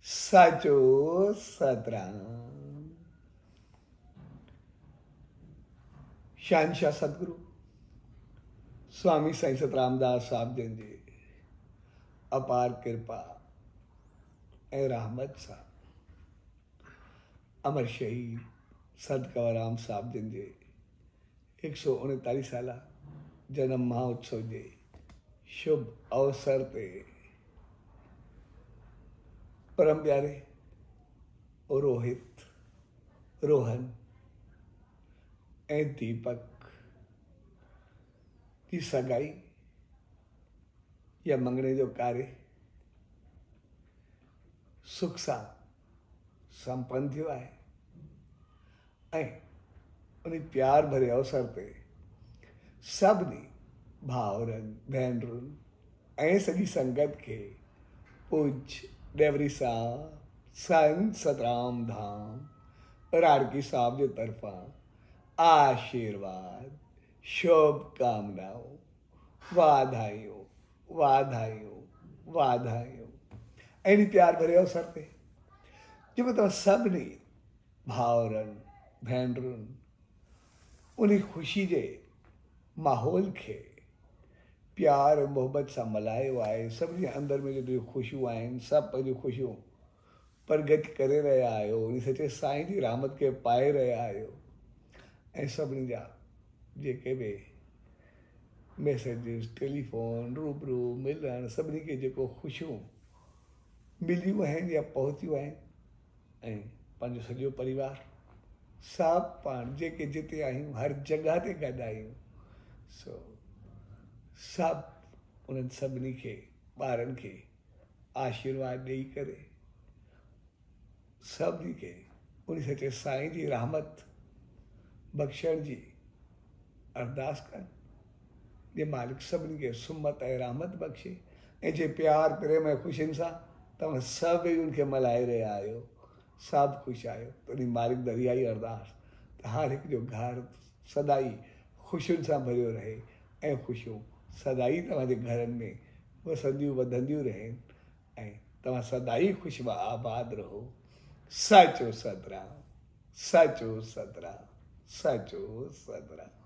साचो सतराम। शहंशाह सतगुरु स्वामी साईं सतरामदास साहब जन जी अपार कृपा ऐं रहमत सां अमर शहीद संत कंवरराम साहब जन जे 139 साला जन्म महोत्सव के शुभ अवसर पे परम प्यारे रोहित रोहन ऐं दीपक की सगाई या मंगणे जो कार्य सुख सां संपन्न थियो आहे ऐं उन प्यार भरे अवसर पे सभिनी भाउरनि भेनरुनि ऐं सॼी संगत के पूज्य डेवरी साहब संत सतराम धाम राड़की साहब जे तरफां आशीर्वाद शुभकामनाओं वाधायूं वाधायूं वाधायूं ऐं प्यार भरे अवसर पे जो तव्हां सभिनी भाउरनि भेनरुनि उन ख़ुशी जे माहौल खे प्यार ऐं मोहब्बत सां मल्हायो आहे। सभिनी अंदर में जेतिरियूं ख़ुशियूं आहिनि सभु पंहिंजूं ख़ुशियूं प्रगट करे रहिया आहियो, उन सचे साईं जी रहमत खे पाए रहिया आहियो ऐं सभिनी जा जेके बि मैसेजिस टेलीफोन रूबरू मिलण सभिनी खे जेको ख़ुशियूं मिलियूं आहिनि या पहुतियूं आहिनि ऐं पंहिंजो सॼो परिवार सभु पाण जेके जिते आहियूं हर जॻह ते गॾु आहियूं सो सभु उन्हनि सभिनी खे ॿारनि खे आशीर्वाद ॾेई करे सभिनी खे उन सचे साईं जी रहमत बख़्शण जी अरदास कनि जे मालिक सभिनी खे सुमत ऐं रहमत बख़्शे ऐं जे प्यार प्रेम ऐं ख़ुशियुनि सां तव्हां सभई उनखे मल्हाए रहिया आहियो सभु ख़ुशि आहियो त उन मालिक दरियाई अरदास त हर हिकु जो घर सदाई ख़ुशियुनि सां भरियो रहे ऐं ख़ुशियूं सदाई तव्हांजे घरनि में वसंदियूं वधंदियूं रहनि ऐं तव्हां सदाई ख़ुशि आबाद रहो। साचो सतराम साचो सतराम साचो सतराम।